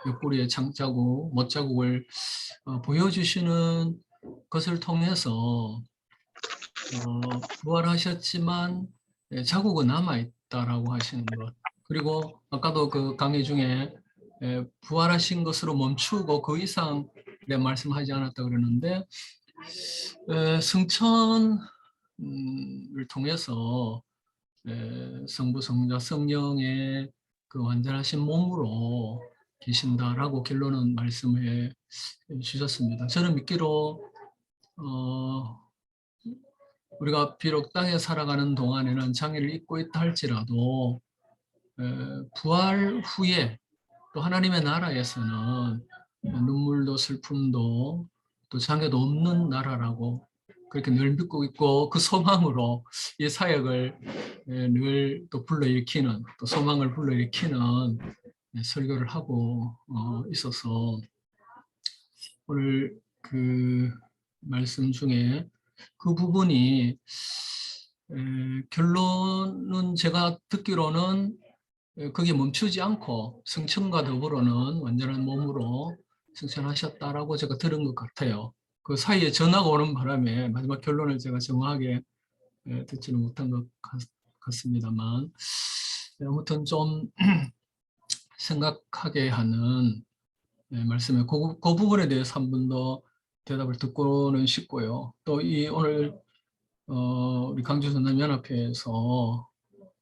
옆구리에 창자국, 못자국을 보여주시는 것을 통해서 부활하셨지만 자국은 남아있다라고 하시는 것. 그리고 아까도 그 강의 중에 부활하신 것으로 멈추고 그 이상 말씀하지 않았다 그러는데 승천을 통해서 성부, 성자, 성령의 그 완전하신 몸으로 계신다라고 결론은 말씀해 주셨습니다. 저는 믿기로 우리가 비록 땅에 살아가는 동안에는 장애를 입고 있다 할지라도 부활 후에 또 하나님의 나라에서는 눈물도 슬픔도 또 장애도 없는 나라라고 그렇게 늘 믿고 있고 그 소망으로 이 사역을 늘 또 불러일으키는 또 소망을 불러일으키는 설교를 하고 있어서 오늘 그 말씀 중에 그 부분이 결론은 제가 듣기로는 거기에 멈추지 않고 승천과 더불어는 완전한 몸으로 승천하셨다라고 제가 들은 것 같아요. 그 사이에 전화가 오는 바람에 마지막 결론을 제가 정확하게 듣지는 못한 것 같습니다만 아무튼 좀 생각하게 하는 말씀에 그 부분에 대해서 한 번 더 대답을 듣고는 싶고요. 또 이 오늘 우리 강주전남연합회에서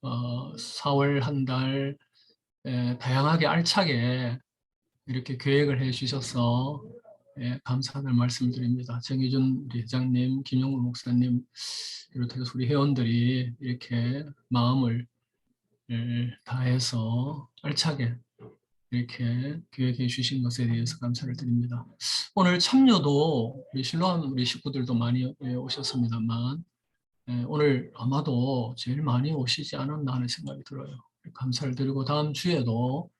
4월 한 달 다양하게 알차게 이렇게 계획을 해 주셔서 감사하다는 말씀을 드립니다. 정의준 우리 회장님, 김용문 목사님 비롯해서 우리 회원들이 이렇게 마음을 다해서 알차게 이렇게 계획해 주신 것에 대해서 감사를 드립니다. 오늘 참여도 우리 실로암 우리 식구들도 많이 오셨습니다만 오늘 아마도 제일 많이 오시지 않았나 하는 생각이 들어요. 감사를 드리고 다음 주에도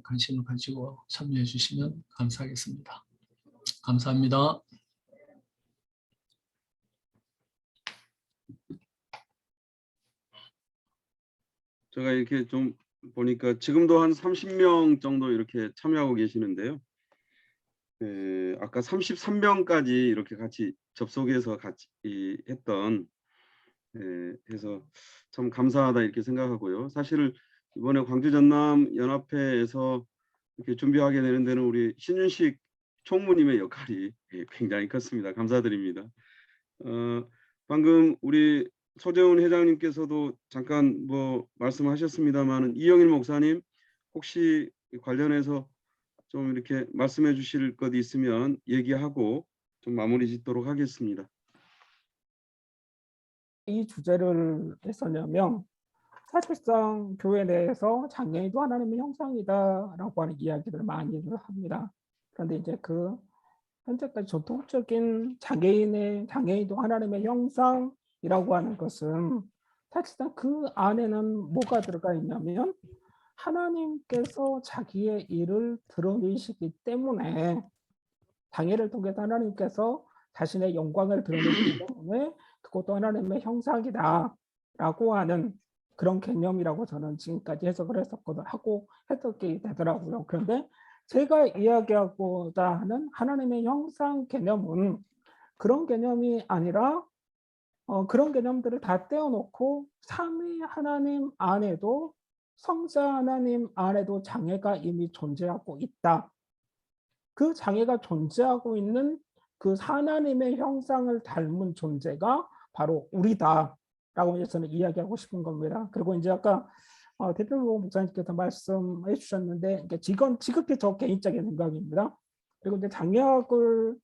관심을 가지고 참여해 주시면 감사하겠습니다. 감사합니다. 제가 이렇게 좀 보니까 지금도 한 30명 정도 이렇게 참여하고 계시는데요. 아까 33명까지 이렇게 같이 접속해서 같이 했던 해서 참 감사하다 이렇게 생각하고요. 사실 이번에 광주 전남 연합회에서 이렇게 준비하게 되는 데는 우리 신윤식 총무님의 역할이 굉장히 컸습니다. 감사드립니다. 방금 우리 소재훈 회장님께서도 잠깐 뭐 말씀하셨습니다만 이영일 목사님 혹시 관련해서 좀 이렇게 말씀해 주실 것 있으면 얘기하고 좀 마무리 짓도록 하겠습니다. 이 주제를 했었냐면 사실상 교회 내에서 장애인도 하나님의 형상이다라고 하는 이야기를 많이 합니다. 그런데 이제 그 현재까지 전통적인 장애인도 하나님의 형상이라고 하는 것은 사실상 그 안에는 뭐가 들어가 있냐면 하나님께서 자기의 일을 드러내시기 때문에 장애를 통해서 하나님께서 자신의 영광을 드러내기 때문에 그것도 하나님의 형상이다라고 하는 그런 개념이라고 저는 지금까지 해석을 하고 해석이 되더라고요. 그런데 제가 이야기하고자 하는 하나님의 형상 개념은 그런 개념이 아니라 그런 개념들을 다 떼어놓고 삼위 하나님 안에도 성자 하나님 안에도 장애가 이미 존재하고 있다. 그 장애가 존재하고 있는 그 하나님의 형상을 닮은 존재가 바로 우리다라고 이제 저는 이야기하고 싶은 겁니다. 그리고 이제 아까 대표로 목사님께서 말씀해 주셨는데 지극히 저 개인적인 생각입니다. 그리고 이제 장애학과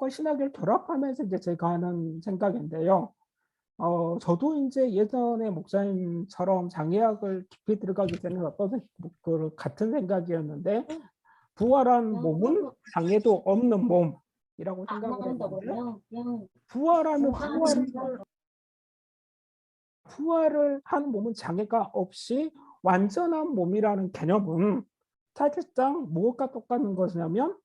신학을 결합하면서 이제 제가 하는 생각인데요. 저도 이제 예전에 목사님처럼 장애학을 깊이 들어가기 전에 그 같은 생각이었는데 부활한 몸은 장애도 없는 몸이라고 생각을 했는데 부활을 한 몸은 장애가 없이 완전한 몸이라는 개념은 사실상 무엇과 똑같은 것이냐면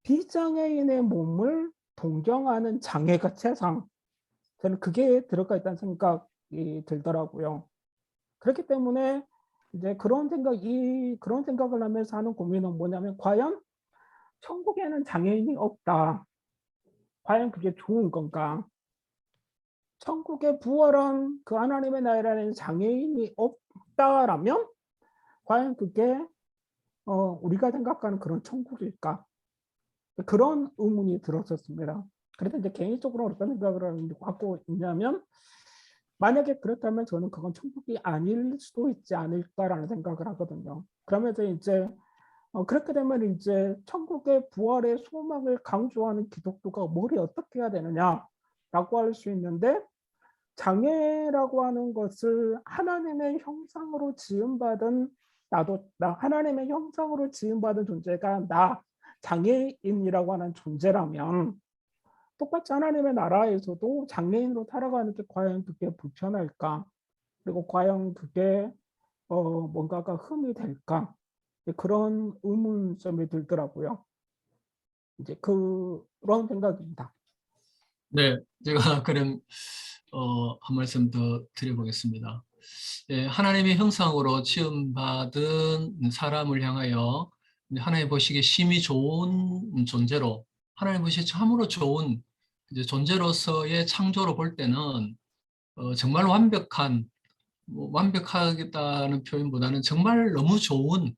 비장애인의 몸을 동경하는 장애가 세상. 저는 그게 들어가 있다는 생각이 들더라고요. 그렇기 때문에 이제 그런 생각을 하면서 하는 고민은 뭐냐면 과연 천국에는 장애인이 없다. 과연 그게 좋은 건가? 천국에 부활한 그 하나님의 나라에는 장애인이 없다라면 과연 그게 우리가 생각하는 그런 천국일까? 그런 의문이 들었었습니다. 그래서 이제 개인적으로 어떤 생각을 갖고 있냐면 만약에 그렇다면 저는 그건 천국이 아닐 수도 있지 않을까라는 생각을 하거든요. 그러면서 이제 그렇게 되면 이제 천국의 부활의 소망을 강조하는 기독교가 뭘 어떻게 해야 되느냐라고 할 수 있는데 장애라고 하는 것을 하나님의 형상으로 지음받은 하나님의 형상으로 지음받은 존재가 장애인이라고 하는 존재라면 똑같이 하나님의 나라에서도 장애인으로 살아가는 게 과연 그게 불편할까? 그리고 과연 그게 뭔가가 흠이 될까? 그런 의문점이 들더라고요. 이제 그런 생각입니다. 네, 제가 그럼 한 말씀 더 드려보겠습니다. 예, 하나님의 형상으로 지음받은 사람을 향하여 하나님 보시기에 심히 좋은 존재로, 하나님 보시기에 참으로 좋은 이제 존재로서의 창조로 볼 때는 정말 완벽하겠다는 표현보다는 정말 너무 좋은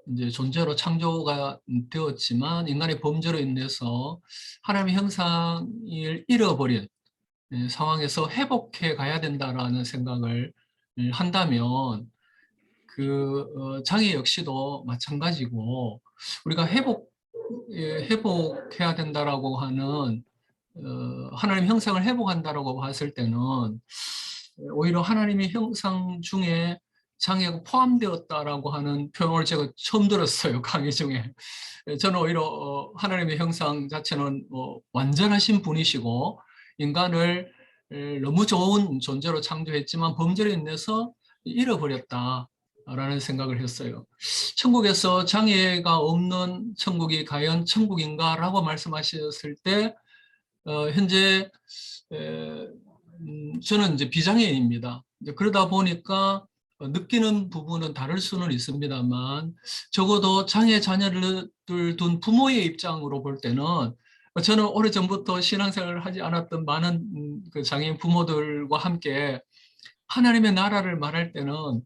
이제 존재로 창조가 되었지만 인간의 범죄로 인해서 하나님의 형상을 잃어버린 상황에서 회복해 가야 된다라는 생각을 한다면 그 장애 역시도 마찬가지고 우리가 회복해야 된다라고 하는 하나님 형상을 회복한다라고 봤을 때는 오히려 하나님의 형상 중에 장애가 포함되었다라고 하는 표현을 제가 처음 들었어요. 강의 중에. 저는 오히려 하나님의 형상 자체는 완전하신 분이시고 인간을 너무 좋은 존재로 창조했지만 범죄로 인해서 잃어버렸다라는 생각을 했어요. 천국에서 장애가 없는 천국이 과연 천국인가라고 말씀하셨을 때 현재 저는 이제 비장애인입니다. 그러다 보니까 느끼는 부분은 다를 수는 있습니다만 적어도 장애 자녀를 둔 부모의 입장으로 볼 때는 저는 오래전부터 신앙생활을 하지 않았던 많은 그 장애인 부모들과 함께 하나님의 나라를 말할 때는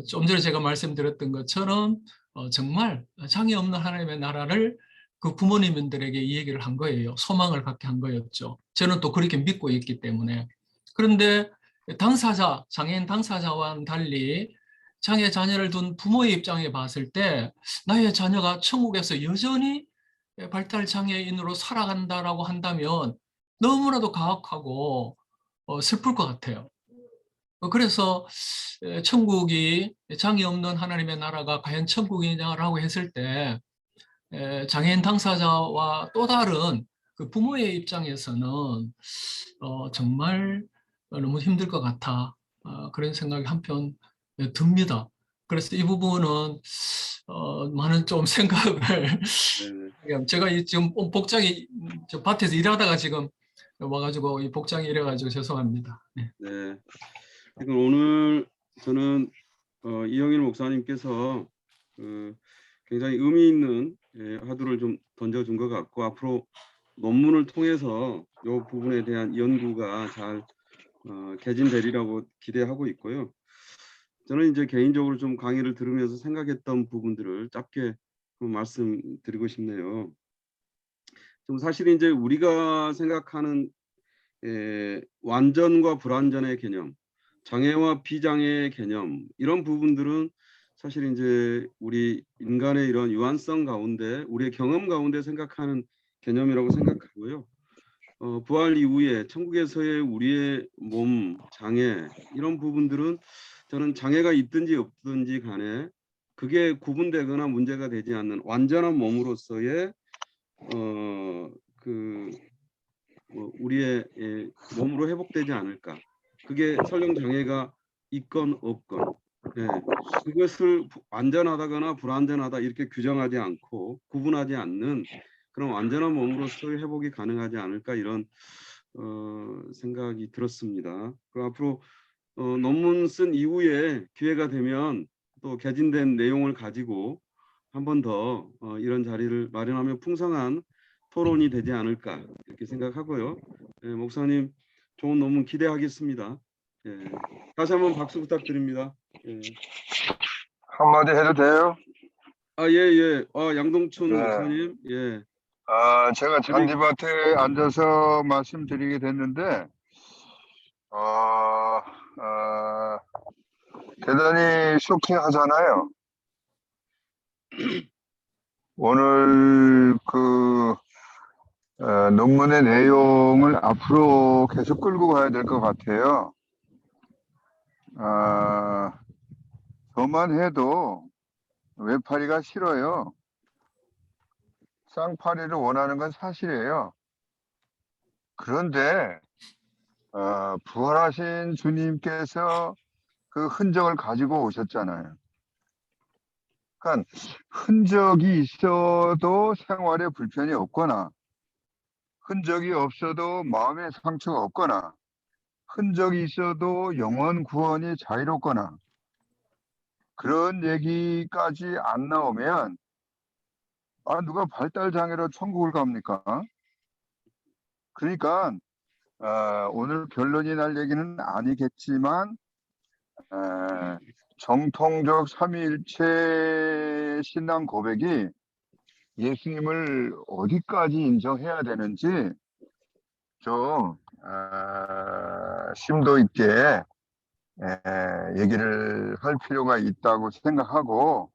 좀 전에 제가 말씀드렸던 것처럼 정말 장애 없는 하나님의 나라를 그 부모님들에게 이 얘기를 한 거예요. 소망을 갖게 한 거였죠. 저는 또 그렇게 믿고 있기 때문에. 그런데 장애인 당사자와는 달리 장애 자녀를 둔 부모의 입장에 봤을 때 나의 자녀가 천국에서 여전히 발달 장애인으로 살아간다라고 한다면 너무나도 가혹하고 슬플 것 같아요. 그래서 천국이 장애 없는 하나님의 나라가 과연 천국이냐라고 했을 때 장애인 당사자와 또 다른 그 부모의 입장에서는 정말 너무 힘들 것 같아. 그런 생각이 한편 듭니다. 그래서 이 부분은 많은 좀 생각을 네네. 제가 지금 복장이 저 밭에서 일하다가 지금 와가지고 이 복장이 이래가지고 죄송합니다. 네. 네. 그러니까 오늘 저는 이영일 목사님께서 굉장히 의미 있는 화두를 좀 던져준 것 같고 앞으로 논문을 통해서 이 부분에 대한 연구가 잘 개진되리라고 기대하고 있고요. 저는 이제 개인적으로 좀 강의를 들으면서 생각했던 부분들을 짧게 좀 말씀드리고 싶네요. 좀 사실 이제 우리가 생각하는 완전과 불완전의 개념, 장애와 비장애의 개념 이런 부분들은 사실 이제 우리 인간의 이런 유한성 가운데 우리의 경험 가운데 생각하는 개념이라고 생각하고요. 부활 이후에 천국에서의 우리의 몸 장애 이런 부분들은 저는 장애가 있든지 없든지 간에 그게 구분되거나 문제가 되지 않는 완전한 몸으로서의 우리의 몸으로 회복되지 않을까. 그게 설령 장애가 있건 없건 그것을 완전하다거나 불완전하다 이렇게 규정하지 않고 구분하지 않는 그런 완전한 몸으로서의 회복이 가능하지 않을까 이런 생각이 들었습니다. 그리고 앞으로 논문 쓴 이후에 기회가 되면 또 개진된 내용을 가지고 한 번 더 이런 자리를 마련하면 풍성한 토론이 되지 않을까 이렇게 생각하고요. 목사님 좋은 논문 기대하겠습니다. 다시 한번 박수 부탁드립니다. 한마디 해도 돼요? 예. 양동춘 네. 목사님. 예. 제가 잔디밭에 앉아서 말씀드리게 됐는데, 대단히 쇼킹하잖아요. 오늘 논문의 내용을 앞으로 계속 끌고 가야 될 것 같아요. 저만 해도 외파리가 싫어요. 쌍파리를 원하는 건 사실이에요. 그런데 부활하신 주님께서 그 흔적을 가지고 오셨잖아요. 그러니까 흔적이 있어도 생활에 불편이 없거나 흔적이 없어도 마음에 상처가 없거나 흔적이 있어도 영혼 구원이 자유롭거나 그런 얘기까지 안 나오면 누가 발달장애로 천국을 갑니까? 그러니까 오늘 결론이 날 얘기는 아니겠지만 정통적 삼위일체 신앙 고백이 예수님을 어디까지 인정해야 되는지 좀 심도 있게 얘기를 할 필요가 있다고 생각하고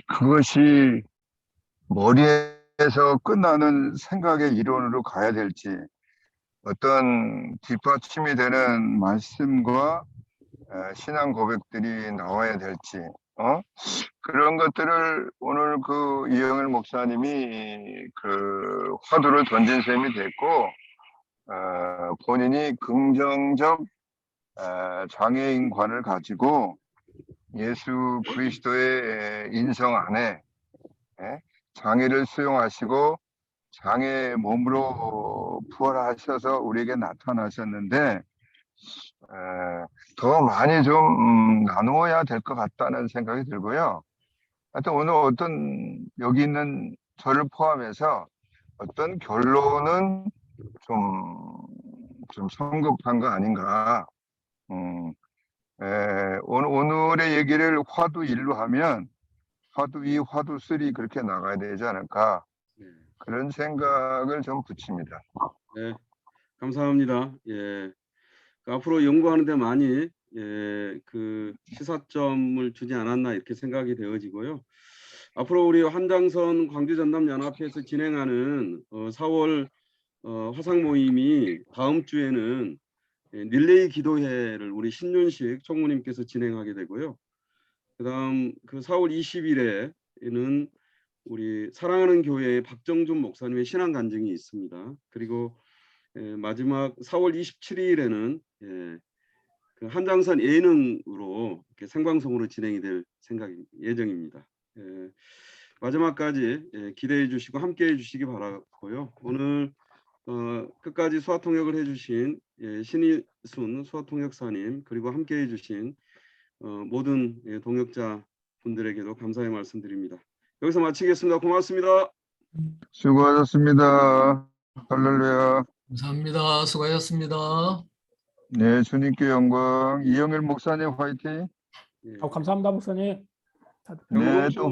그것이 머리에서 끝나는 생각의 이론으로 가야 될지 어떤 뒷받침이 되는 말씀과 신앙 고백들이 나와야 될지 그런 것들을 오늘 이영일 목사님이 화두를 던진 셈이 됐고 본인이 긍정적 장애인관을 가지고 예수 그리스도의 인성 안에 장애를 수용하시고 장애 몸으로 부활하셔서 우리에게 나타나셨는데 더 많이 좀 나누어야 될 것 같다는 생각이 들고요. 하여튼 오늘 여기 있는 저를 포함해서 어떤 결론은 좀 성급한 거 아닌가. 오늘의 얘기를 화두 1로 하면 화두 2, 화두 3 그렇게 나가야 되지 않을까. 그런 생각을 좀 붙입니다. 네, 감사합니다. 앞으로 연구하는데 많이 시사점을 주지 않았나 이렇게 생각이 되어지고요. 앞으로 우리 한장선 광주전남연합회에서 진행하는 4월 화상 모임이 다음 주에는 릴레이 기도회를 우리 신윤식 총무님께서 진행하게 되고요. 그다음 4월 20일에 4일에는 우리 사랑하는 교회의 박정준 목사님의 신앙 간증이 있습니다. 그리고 마지막 4월 27일에는 그 한장선 예능으로 이렇게 생방송으로 진행이 될 예정입니다. 마지막까지 기대해 주시고 함께해 주시기 바라고요. 오늘 끝까지 수화통역을 해주신 신희순 수화통역사님 그리고 함께해 주신 모든 동역자 분들에게도 감사의 말씀드립니다. 여기서 마치겠습니다. 고맙습니다. 수고하셨습니다. 할렐루야. 감사합니다. 수고하셨습니다. 네, 주님께 영광. 이영일 목사님 화이팅. 예. 감사합니다, 목사님. 네, 또